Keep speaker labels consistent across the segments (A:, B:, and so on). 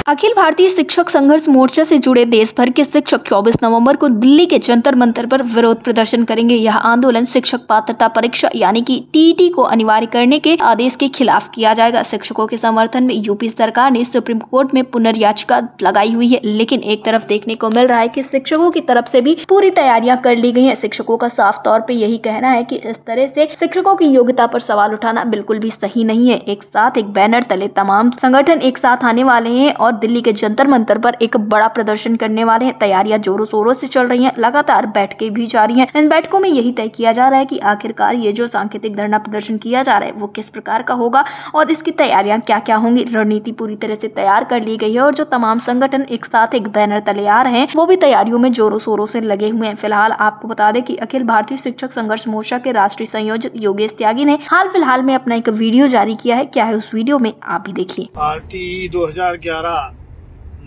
A: अखिल भारतीय शिक्षक संघर्ष मोर्चा से जुड़े देश भर के शिक्षक 24 नवंबर को दिल्ली के जंतर मंतर पर विरोध प्रदर्शन करेंगे। यह आंदोलन शिक्षक पात्रता परीक्षा यानी कि टीईटी को अनिवार्य करने के आदेश के खिलाफ किया जाएगा। शिक्षकों के समर्थन में यूपी सरकार ने सुप्रीम कोर्ट में पुनर्याचिका लगाई हुई है, लेकिन एक तरफ देखने को मिल रहा है कि शिक्षकों की तरफ से भी पूरी तैयारियां कर ली गई हैं। शिक्षकों का साफ तौर पर यही कहना है कि इस तरह से शिक्षकों की योग्यता पर सवाल उठाना बिल्कुल भी सही नहीं है। एक साथ एक बैनर तले तमाम संगठन एक साथ आने वाले हैं और दिल्ली के जंतर मंतर पर एक बड़ा प्रदर्शन करने वाले हैं। तैयारियां जोरों शोरों से चल रही हैं, लगातार बैठकें भी जारी हैं। इन बैठकों में यही तय किया जा रहा है कि आखिरकार ये जो सांकेतिक धरना प्रदर्शन किया जा रहा है वो किस प्रकार का होगा और इसकी तैयारियां क्या क्या होंगी। रणनीति पूरी तरह से तैयार कर ली गई है और जो तमाम संगठन एक साथ एक बैनर तले आ रहे हैं वो भी तैयारियों में जोरों शोरों से लगे हुए हैं। फिलहाल आपको बता दें कि अखिल भारतीय शिक्षक संघर्ष मोर्चा के राष्ट्रीय संयोजक योगेश त्यागी ने हाल फिलहाल में अपना एक वीडियो जारी किया है। क्या है उस वीडियो में, आप भी देखिए।
B: RTE 2011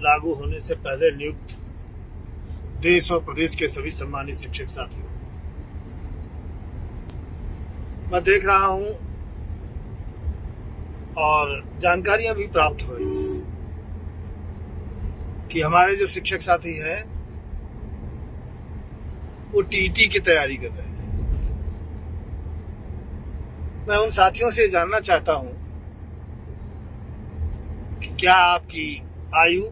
B: लागू होने से पहले नियुक्त देश और प्रदेश के सभी सम्मानित शिक्षक साथियों, मैं देख रहा हूं और जानकारियां भी प्राप्त हो रही हैं कि हमारे जो शिक्षक साथी हैं वो टीईटी की तैयारी कर रहे हैं। मैं उन साथियों से जानना चाहता हूं कि क्या आपकी आयु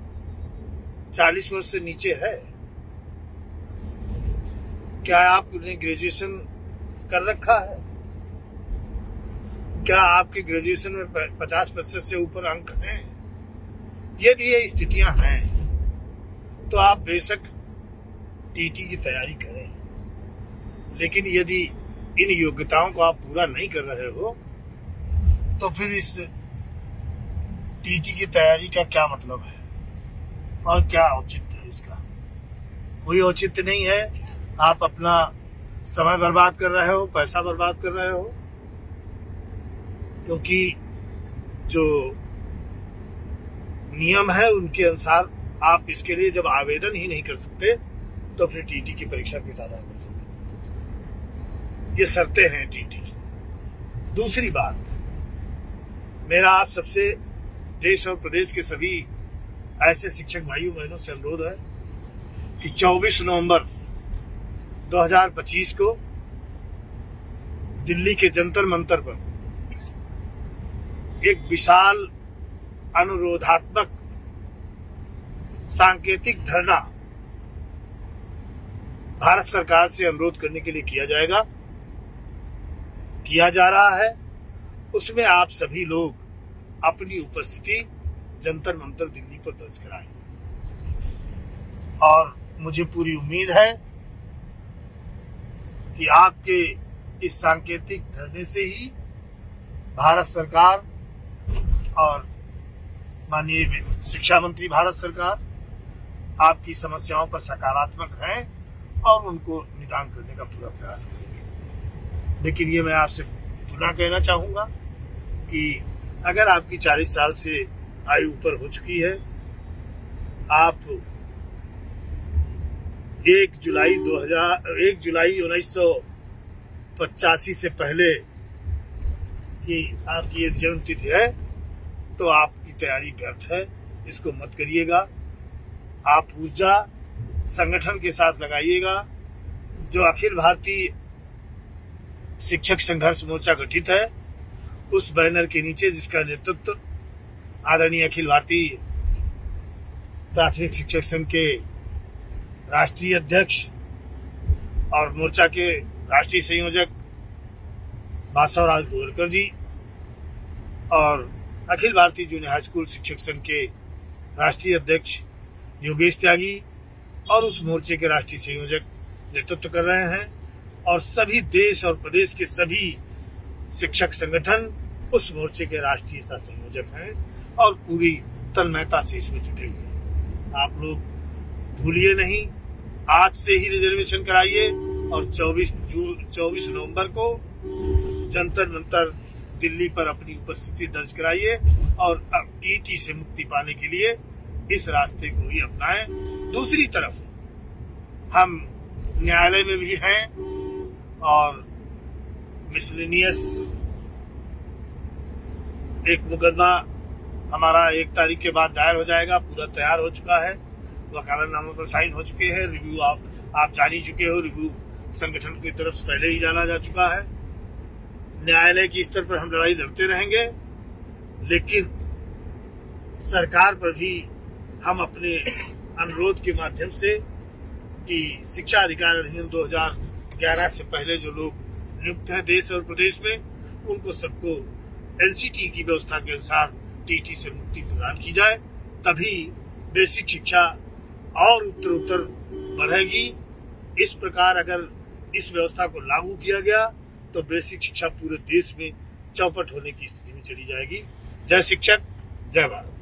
B: 40 वर्ष से नीचे है? क्या आपने ग्रेजुएशन कर रखा है? क्या आपके ग्रेजुएशन में 50% से ऊपर अंक हैं? यदि ये स्थितियां हैं तो आप बेशक टीटी की तैयारी करें, लेकिन यदि इन योग्यताओं को आप पूरा नहीं कर रहे हो तो फिर इस टीटी की तैयारी का क्या मतलब है और क्या औचित्य है? इसका कोई औचित्य नहीं है। आप अपना समय बर्बाद कर रहे हो, पैसा बर्बाद कर रहे हो, क्योंकि जो नियम है उनके अनुसार आप इसके लिए जब आवेदन ही नहीं कर सकते तो फिर टीटी की परीक्षा किस आधार पर दोगे? ये शर्तें हैं टीटी की। दूसरी बात, मेरा आप सबसे देश और प्रदेश के सभी ऐसे शिक्षक भाइयों बहनों से अनुरोध है कि 24 नवंबर 2025 को दिल्ली के जंतर मंतर पर एक विशाल अनुरोधात्मक सांकेतिक धरना भारत सरकार से अनुरोध करने के लिए किया जा रहा है। उसमें आप सभी लोग अपनी उपस्थिति जंतर मंतर दिल्ली पर दर्ज कराएं और मुझे पूरी उम्मीद है कि आपके इस सांकेतिक धरने से ही भारत सरकार और माननीय शिक्षा मंत्री भारत सरकार आपकी समस्याओं पर सकारात्मक हैं और उनको निदान करने का पूरा प्रयास करेंगे। लेकिन ये मैं आपसे पुनः कहना चाहूंगा कि अगर आपकी 40 साल से आयु ऊपर हो चुकी है, आप 1 जुलाई 1985 से पहले की आपकी ये जन्म तिथि है, तो आपकी तैयारी व्यर्थ है। इसको मत करिएगा। आप ऊर्जा संगठन के साथ लगाइएगा। जो अखिल भारतीय शिक्षक संघर्ष मोर्चा गठित है, उस बैनर के नीचे जिसका नेतृत्व आदरणीय अखिल भारतीय प्राथमिक शिक्षक संघ के राष्ट्रीय अध्यक्ष और मोर्चा के राष्ट्रीय संयोजक बासवराज गोरकर जी और Akhil Bharatiya junior high school शिक्षक संघ के राष्ट्रीय अध्यक्ष योगेश त्यागी और उस मोर्चे के राष्ट्रीय संयोजक नेतृत्व कर रहे हैं और सभी देश और प्रदेश के सभी शिक्षक संगठन उस मोर्चे के राष्ट्रीय सह संयोजक हैं और पूरी तन्मयता से इसमें जुटे हुए हैं। आप लोग भूलिए नहीं, आज से ही रिजर्वेशन कराइए और 24 नवंबर को जंतर मंतर दिल्ली पर अपनी उपस्थिति दर्ज कराइए और टीटी से मुक्ति पाने के लिए इस रास्ते को ही अपनाएं। दूसरी तरफ हम न्यायालय में भी हैं और मिसलेनियस एक मुकदमा हमारा 1 तारीख के बाद दायर हो जाएगा, पूरा तैयार हो चुका है, वकालतनामे पर साइन हो चुके हैं, रिव्यू आप जान ही चुके हो, रिव्यू संगठन की तरफ से पहले ही जाना जा चुका है। न्यायालय की स्तर पर हम लड़ाई लड़ते रहेंगे, लेकिन सरकार पर भी हम अपने अनुरोध के माध्यम से कि शिक्षा अधिकार अधिनियम 2011 से पहले जो लोग नियुक्त हैं देश और प्रदेश में, उनको सबको एनसीटी की व्यवस्था के अनुसार टीटी से मुक्ति प्रदान की जाए, तभी बेसिक शिक्षा और उत्तरोत्तर बढ़ेगी। इस प्रकार अगर इस व्यवस्था को लागू किया गया तो बेसिक शिक्षा पूरे देश में चौपट होने की स्थिति में चली जाएगी। जय शिक्षक, जय भारत।